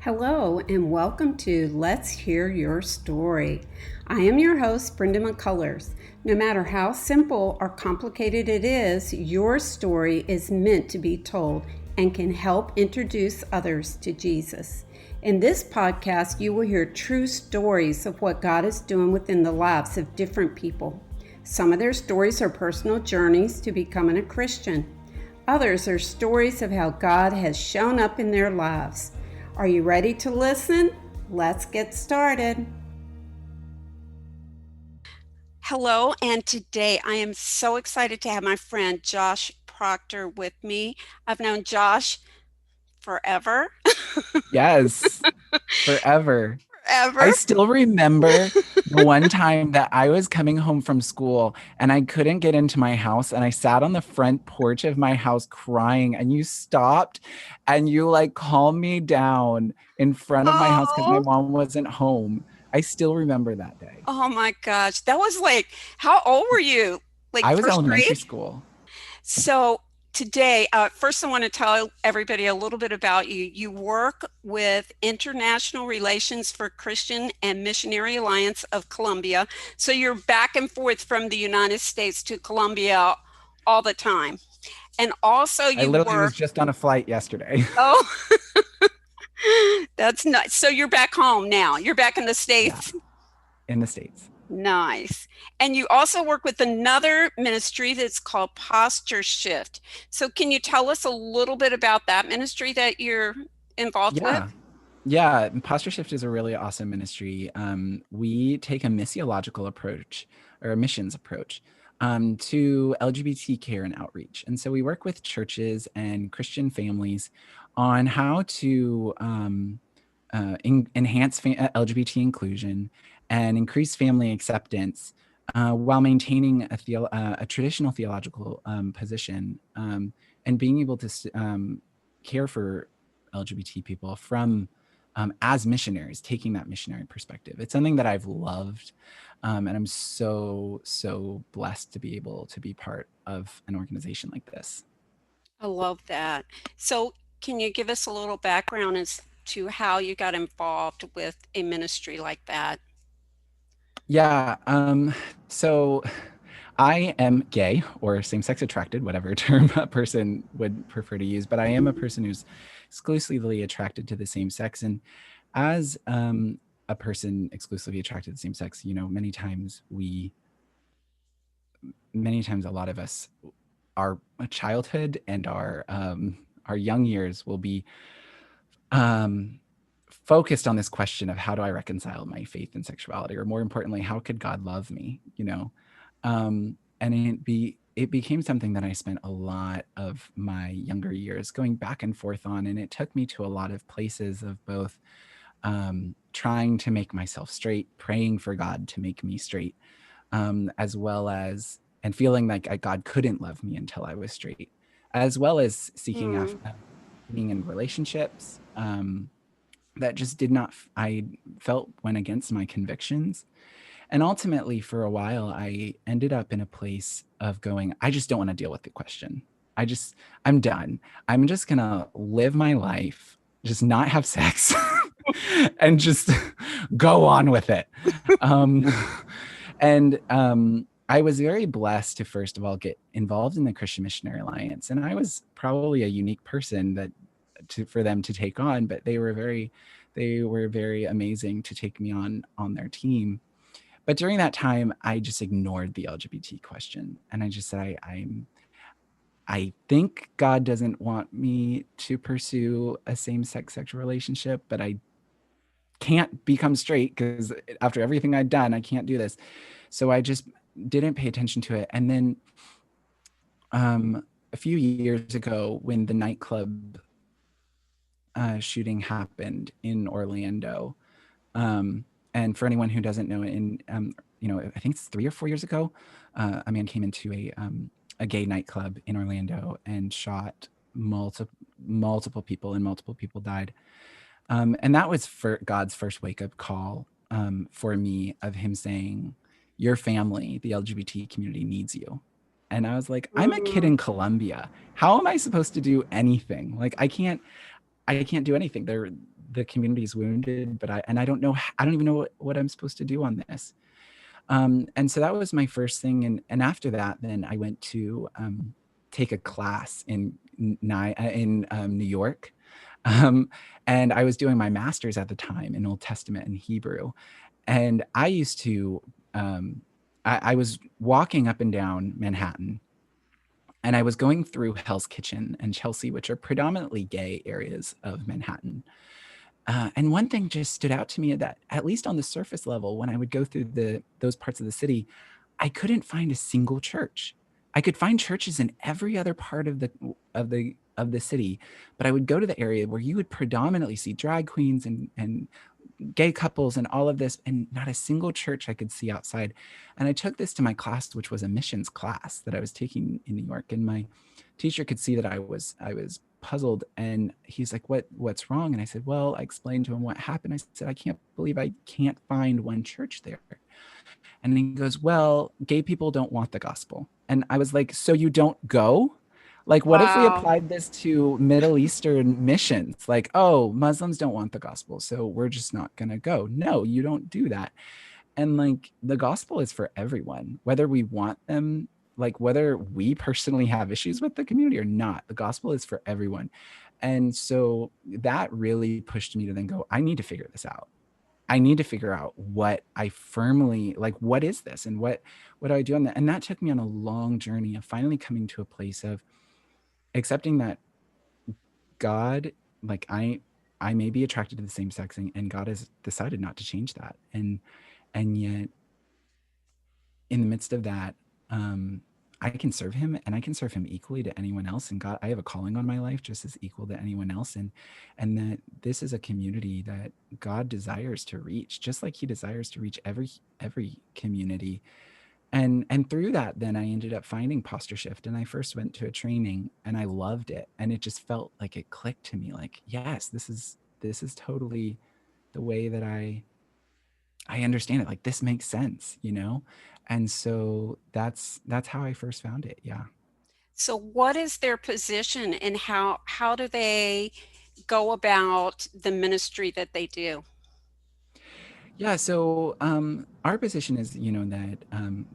Hello, and welcome to Let's Hear Your Story. I am your host, Brenda McCullers. No matter how simple or complicated it is, your story is meant to be told and can help introduce others to Jesus. In this podcast, you will hear true stories of what God is doing within the lives of different people. Some of their stories are personal journeys to becoming a Christian. Others are stories of how God has shown up in their lives. Are you ready to listen? Let's get started. Hello, and today I am so excited to have my friend Josh Proctor with me. I've known Josh forever. Yes, forever. Forever. I still remember the one time that I was coming home from school and I couldn't get into my house and I sat on the front porch of my house crying and you stopped and you like calmed me down in front of my house because my Oh, mom wasn't home. I still remember that day. oh my gosh. That was like, how old were you? Like I was first elementary grade? school. So today, first I want to tell everybody a little bit about you. You work with International Relations for Christian and Missionary Alliance of Colombia. So you're back and forth from the United States to Colombia all the time. And also I you literally work, was just on a flight yesterday. oh, that's nice. So you're back home now. You're back in the Yeah, States. in the States. Nice. And you also work with another ministry that's called Posture Shift. So can you tell us a little bit about that ministry that you're involved with? Yeah. Yeah, Posture Shift is a really awesome ministry. We take a missiological approach or a missions approach to LGBT care and outreach. And so we work with churches and Christian families on how to enhance LGBT inclusion and increase family acceptance while maintaining a traditional theological position and being able to care for LGBT people from as missionaries, taking that missionary perspective. It's something that I've loved, and I'm so blessed to be able to be part of an organization like this. I love that. So can you give us a little background as to how you got involved with a ministry like that? Yeah. So I am gay or same-sex attracted, whatever term a person would prefer to use, but I am a person who's exclusively attracted to the same sex. And as a person exclusively attracted to the same sex, many times a lot of us, our childhood and our young years will be um, focused on this question of how do I reconcile my faith and sexuality, or more importantly, how could God love me? And it became something that I spent a lot of my younger years going back and forth on, and it took me to a lot of places of both trying to make myself straight, praying for God to make me straight, as well as and feeling like God couldn't love me until I was straight, as well as seeking Hmm. after being in relationships that just did not I felt went against my convictions. And ultimately for a while I ended up in a place of going, I just don't want to deal with the question. I'm done. I'm just gonna live my life, just not have sex and just go on with it. um, and I was very blessed to first of all get involved in the Christian Missionary Alliance, and I was probably a unique person for them to take on, but they were very amazing to take me on their team. But during that time, I just ignored the LGBT question, and I just said, I think God doesn't want me to pursue a same-sex sexual relationship, but I can't become straight because after everything I'd done, I can't do this. So I just didn't pay attention to it. And then a few years ago, when the nightclub shooting happened in Orlando, and for anyone who doesn't know, I think it's 3 or 4 years ago, a man came into a gay nightclub in Orlando and shot multiple people, and multiple people died. And that was for God's first wake up call for me, of him saying, your family, the LGBT community, needs you. And I was like, I'm a kid Mm. in Colombia. How am I supposed to do anything? Like, I can't. I can't do anything. The community is wounded, but I don't know. I don't even know what I'm supposed to do on this. And so that was my first thing. And after that, then I went to take a class in New York. Um, and I was doing my master's at the time in Old Testament and Hebrew. And I used to, I was walking up and down Manhattan, and I was going through Hell's Kitchen and Chelsea, which are predominantly gay areas of Manhattan. And one thing just stood out to me that, at least on the surface level, when I would go through those parts of the city, I couldn't find a single church. I could find churches in every other part of the city, but I would go to the area where you would predominantly see drag queens and gay couples and all of this, and not a single church I could see outside. And I took this to my class, which was a missions class that I was taking in New York, and my teacher could see that I was puzzled, and he's like, what's wrong? And I said, well, I explained to him what happened. I said, I can't believe I can't find one church there. And he goes, well, gay people don't want the gospel. And I was like, so you don't go? Like, what if we Wow. applied this to Middle Eastern missions? Like, oh, Muslims don't want the gospel, so we're just not going to go. No, you don't do that. And like, the gospel is for everyone, whether we want them, like, whether we personally have issues with the community or not, the gospel is for everyone. And so that really pushed me to then go, I need to figure this out. I need to figure out what I firmly like. What is this, and what do I do on that? And that took me on a long journey of finally coming to a place of accepting that God, like, I may be attracted to the same sex thing, and God has decided not to change that. And yet, in the midst of that, um, I can serve Him, and I can serve Him equally to anyone else. And God, I have a calling on my life just as equal to anyone else. And that this is a community that God desires to reach, just like He desires to reach every community. And through that, then I ended up finding Posture Shift, and I first went to a training, and I loved it, and it just felt like it clicked to me. Like, yes, this is totally the way that I understand it. Like, this makes sense. And so that's how I first found it. Yeah. So what is their position and how do they go about the ministry that they do? Yeah. So our position is, that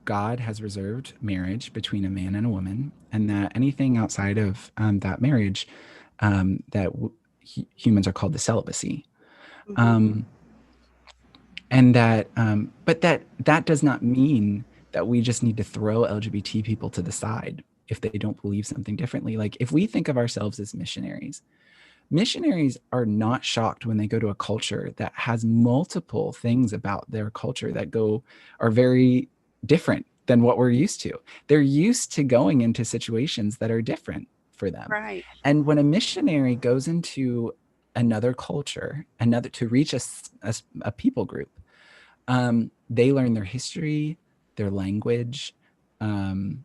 God has reserved marriage between a man and a woman, and that anything outside of that marriage, humans are called to celibacy. Mhm. Um, and but that does not mean that we just need to throw LGBT people to the side if they don't believe something differently. Like, if we think of ourselves as missionaries are not shocked when they go to a culture that has multiple things about their culture that are very different than what we're used to. They're used to going into situations that are different for them. Right. And when a missionary goes into another culture, another to reach a people group, they learn their history, their language, um,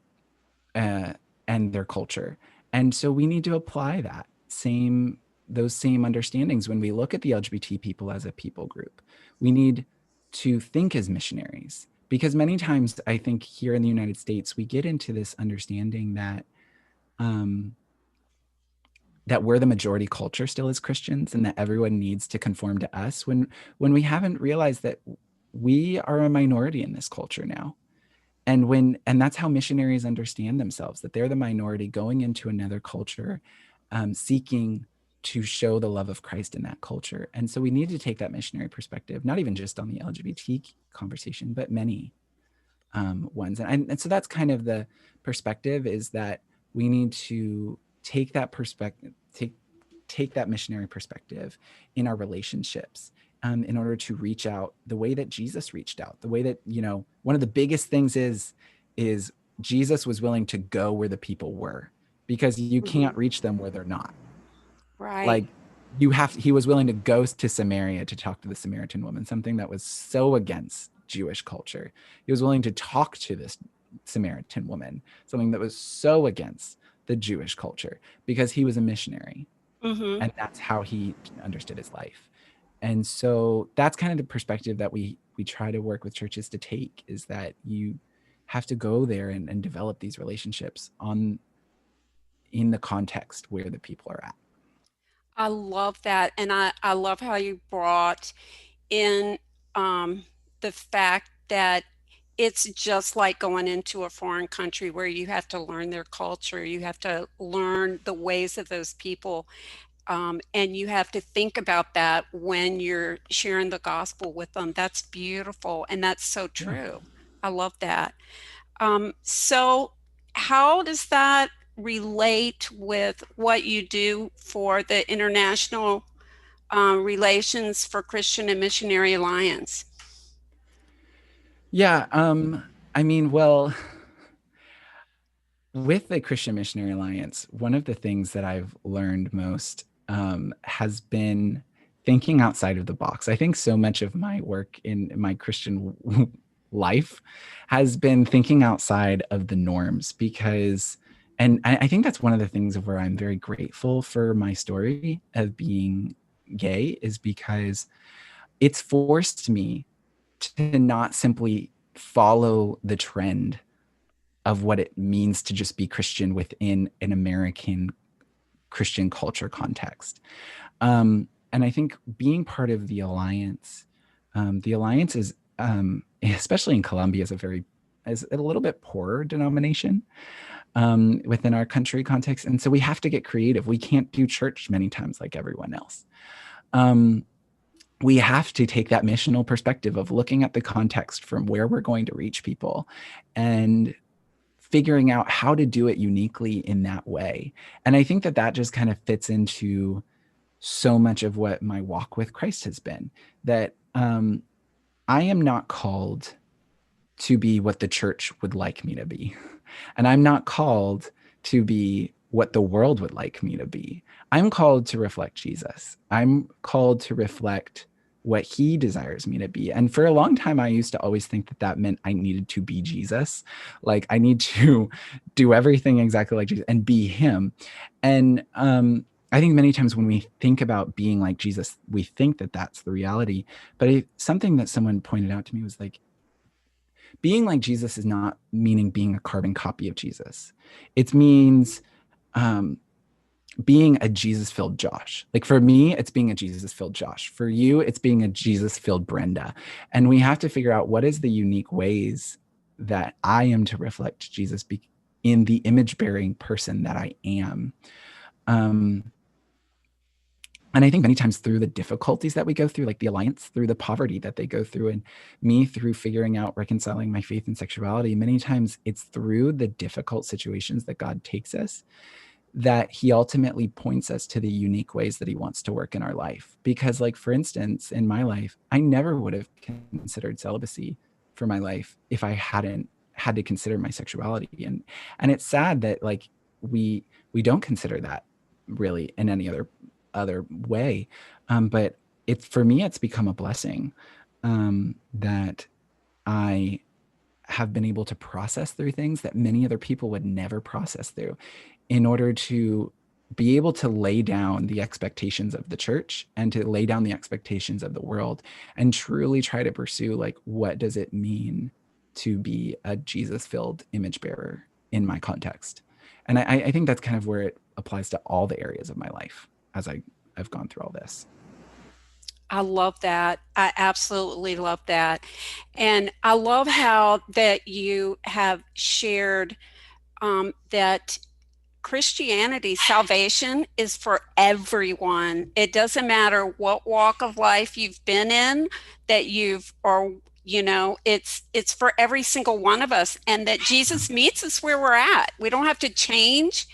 uh, and their culture. And so we need to apply those same understandings when we look at the LGBT people as a people group. We need to think as missionaries, because many times I think here in the United States we get into this understanding um, that we're the majority culture still as Christians, and that everyone needs to conform to us, when we haven't realized that we are a minority in this culture now. And that's how missionaries understand themselves, that they're the minority going into another culture, seeking to show the love of Christ in that culture. And so we need to take that missionary perspective, not even just on the LGBT conversation, but many ones. And so that's kind of the perspective, is that we need to take that perspective, take that missionary perspective in our relationships, in order to reach out the way that Jesus reached out, the way that, one of the biggest things is Jesus was willing to go where the people were, because you Mhm. can't reach them where they're not. Right. Like, he was willing to go to Samaria to talk to the Samaritan woman, something that was so against Jewish culture. He was willing to talk to this Samaritan woman, something that was so against the Jewish culture, because he was a missionary, Mhm. and that's how he understood his life. And so that's kind of the perspective that we try to work with churches to take, is that you have to go there and develop these relationships in the context where the people are at. I love that. And I love how you brought in um, the fact that it's just like going into a foreign country where you have to learn their culture, you have to learn the ways of those people, and you have to think about that when you're sharing the gospel with them. That's beautiful, and that's so Yeah. true. I love that. So, how does that relate with what you do for the International Relations for Christian and Missionary Alliance? Yeah. I mean, well, with the Christian Missionary Alliance, one of the things that I've learned most has been thinking outside of the box. I think so much of my work in my Christian life has been thinking outside of the norms because, and I think that's one of the things of where I'm very grateful for my story of being gay, is because it's forced me to not simply follow the trend of what it means to just be Christian within an American Christian culture context. And I think being part of the alliance is, especially in Colombia, is a little bit poorer denomination within our country context, and so we have to get creative. We can't do church many times like everyone else. Um, we have to take that missional perspective of looking at the context from where we're going to reach people and figuring out how to do it uniquely in that way. And I think that that just kind of fits into so much of what my walk with Christ has been, that I am not called to be what the church would like me to be. And I'm not called to be what the world would like me to be. I'm called to reflect Jesus. I'm called to reflect what he desires me to be. And for a long time, I used to always think that that meant I needed to be Jesus. Like I need to do everything exactly like Jesus and be him. And I think many times when we think about being like Jesus, we think that that's the reality. But something that someone pointed out to me was like, being like Jesus is not meaning being a carbon copy of Jesus. It means um, being a Jesus filled Josh. Like for me, it's being a Jesus filled Josh. For you, it's being a Jesus filled Brenda. And we have to figure out what is the unique ways that I am to reflect Jesus in the image bearing person that I am. Um, and I think many times through the difficulties that we go through, like the alliance, through the poverty that they go through, and me through figuring out reconciling my faith and sexuality, many times it's through the difficult situations that God takes us, that he ultimately points us to the unique ways that he wants to work in our life. Because, like, for instance, in my life, I never would have considered celibacy for my life if I hadn't had to consider my sexuality. And it's sad that like we don't consider that really in any other way. But it's, for me, it's become a blessing that I have been able to process through things that many other people would never process through, in order to be able to lay down the expectations of the church and to lay down the expectations of the world and truly try to pursue, like, what does it mean to be a Jesus filled image bearer in my context. And I think that's kind of where it applies to all the areas of my life as I've gone through all this. I love that. I absolutely love that. And I love how that you have shared that Christianity, salvation is for everyone. It doesn't matter what walk of life you've been in, that you've, or, it's for every single one of us, and that Jesus meets us where we're at. We don't have to change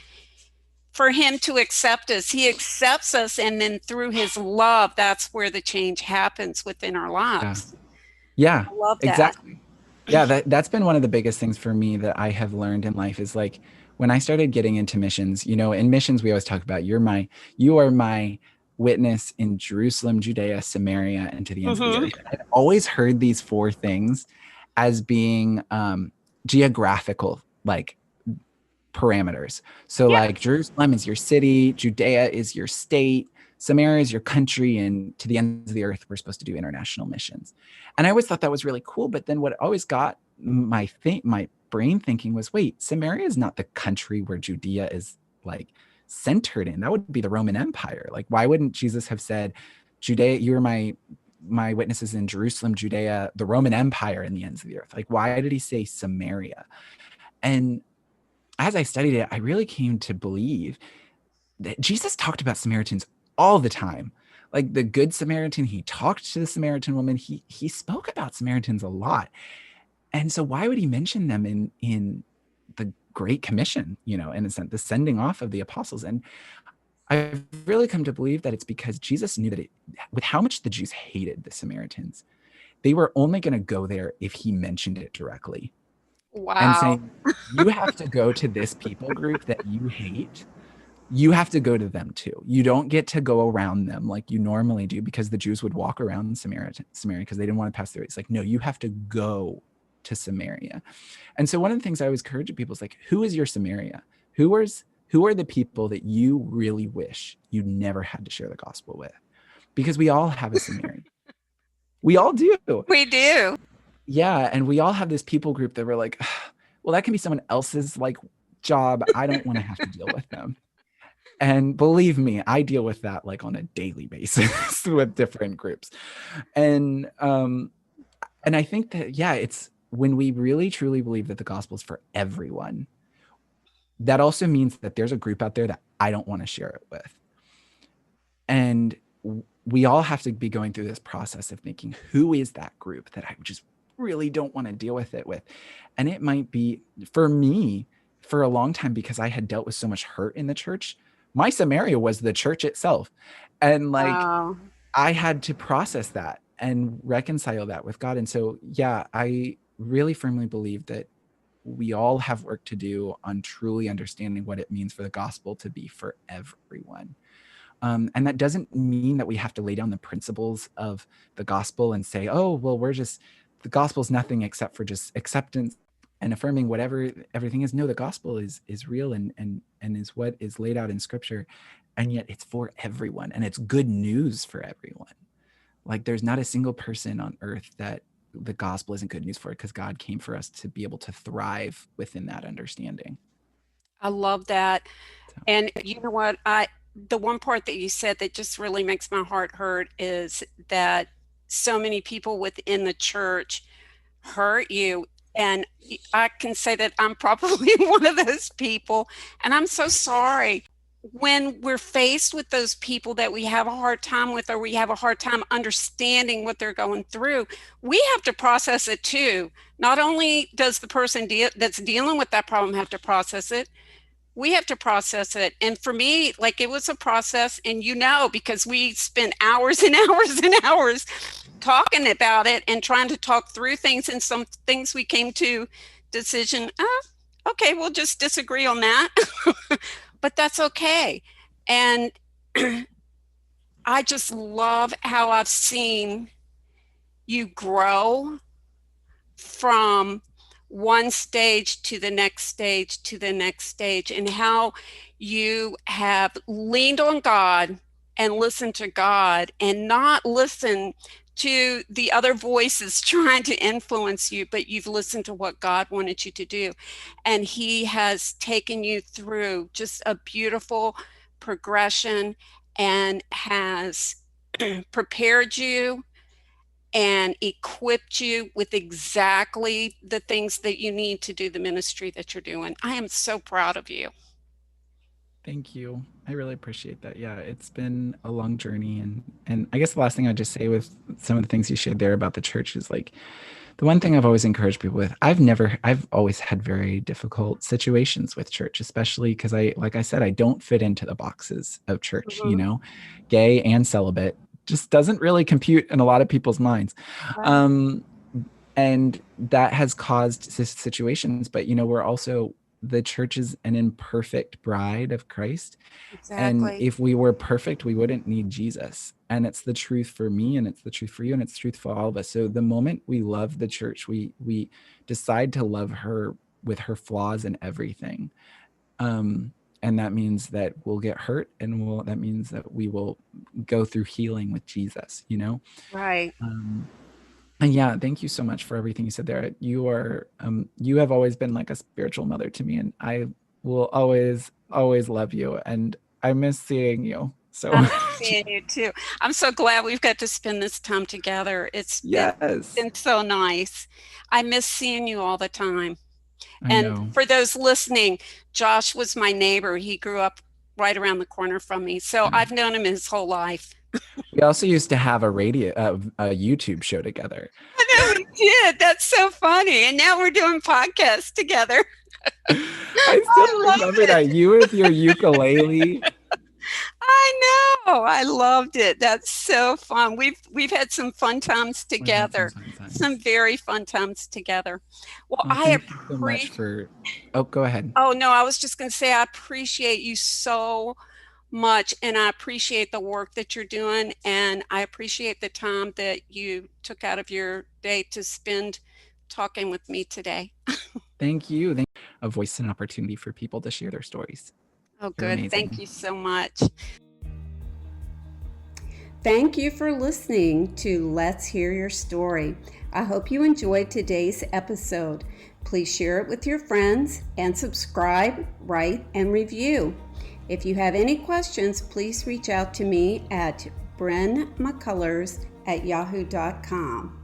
for him to accept us. He accepts us, and then through his love, that's where the change happens within our Yeah. lives. Yeah, I love that. exactly. Yeah, that's been one of the biggest things for me that I have learned in life, is like when I started getting into missions, in missions we always talk about you are my witness in Jerusalem, Judea, Samaria, and to the ends of the Hmm. earth. And I've always heard these four things as being geographical, like, parameters. So Yeah. like Jerusalem is your city, Judea is your state, Samaria is your country, and to the ends of the earth, we're supposed to do international missions. And I always thought that was really cool. But then what always got my brain thinking was, wait, Samaria is not the country where Judea is, like, centered in? That would be the Roman Empire. Like, why wouldn't Jesus have said, Judea, you are my witnesses in Jerusalem, Judea, the Roman Empire, and the ends of the earth? Like, why did he say Samaria? And as I studied it, I really came to believe that Jesus talked about Samaritans all the time. Like the Good Samaritan, he talked to the Samaritan woman. He spoke about Samaritans a lot. And so why would he mention them in the Great Commission, in a sense, the sending off of the apostles? And I've really come to believe that it's because Jesus knew that with how much the Jews hated the Samaritans, they were only going to go there if he mentioned it directly and Wow. saying, you have to go to this people group that you hate. You have to go to them too. You don't get to go around them like you normally do, because the Jews would walk around Samaria because they didn't want to pass through. It's like, no, you have to go to Samaria. And so one of the things I always encourage people is like, who is your Samaria? Who are the people that you really wish you never had to share the gospel with? Because we all have a Samaria. We all do. We do. Yeah. And we all have this people group that we're like, well, that can be someone else's like job. I don't want to have to deal with them. And believe me, I deal with that like on a daily basis with different groups. And I think that, yeah, it's when we really truly believe that the gospel is for everyone, that also means that there's a group out there that I don't want to share it with. And we all have to be going through this process of thinking, who is that group that I just really don't want to deal with it with? And it might be, for me, for a long time, because I had dealt with so much hurt in the church, my Samaria was the church itself. And like, Wow. I had to process that and reconcile that with God. And so, yeah, I really firmly believe that we all have work to do on truly understanding what it means for the gospel to be for everyone. And that doesn't mean that we have to lay down the principles of the gospel and say, oh, well, the gospel's nothing except for just acceptance and affirming whatever everything is. No, the gospel is real and is what is laid out in scripture. And yet it's for everyone, and it's good news for everyone. Like there's not a single person on earth that the gospel isn't good news for, because God came for us to be able to thrive within that understanding. I love that. So, And you know what? The one part that you said that just really makes my heart hurt is that so many people within the church hurt you. And I can say that I'm probably one of those people. And I'm so sorry. When we're faced with those people that we have a hard time with, or we have a hard time understanding what they're going through, we have to process it too. Not only does the person that's dealing with that problem have to process it, we have to process it. And for me, like, it was a process, and because we spent hours and hours and hours talking about it and trying to talk through things, and some things we came to decision, okay, we'll just disagree on that. But that's okay. And I just love how I've seen you grow from one stage to the next stage to the next stage, and how you have leaned on God and listened to God and not listened to the other voices trying to influence you, but you've listened to what God wanted you to do. And He has taken you through just a beautiful progression and has prepared you and equipped you with exactly the things that you need to do the ministry that you're doing. I am so proud of you. thank you. I really appreciate that. Yeah, it's been a long journey, and I guess the last thing I'd just say with some of the things you shared there about the church is like, the one thing I've always encouraged people with, I've always had very difficult situations with church, especially because like I said, I don't fit into the boxes of church, Mhm. gay and celibate just doesn't really compute in a lot of people's minds. Right. Um, and that has caused situations, but we're also, the church is an imperfect bride of Christ. And Exactly. if we were perfect, we wouldn't need Jesus. And it's the truth for me, and it's the truth for you, and it's the truth for all of us. So the moment we love the church, we decide to love her with her flaws and everything. And that means that we'll get hurt, and that means that we will go through healing with Jesus. Right. And yeah, thank you so much for everything you said there. You have always been like a spiritual mother to me, and I will always, always love you. And I miss seeing you so I miss much. seeing you too. I'm so glad we've got to spend this time together. It's Yes, been so nice. I miss seeing you all the time. I And know. for those listening, Josh was my neighbor. He grew up right around the corner from me. So Yeah. I've known him his whole life. We also used to have a YouTube show together. I know we did. That's so funny. And now we're doing podcasts together. I still I love remember it. that, you with your ukulele. I know. I loved it. That's so fun. We've had some fun times We've had some together. fun Some times. very fun times together. Well, Well, I thank you so much appreciate. for. Oh, go ahead. Oh no, I was just going to say I appreciate you so much, and I appreciate the work that you're doing, and I appreciate the time that you took out of your day to spend talking with me today. Thank you. Thank you. A voice and opportunity for people to share their stories. Oh, You're good. Thank amazing. you so much. Thank you for listening to Let's Hear Your Story. I hope you enjoyed today's episode. Please share it with your friends and subscribe, write, and review. If you have any questions, please reach out to me at brynmccullers@yahoo.com.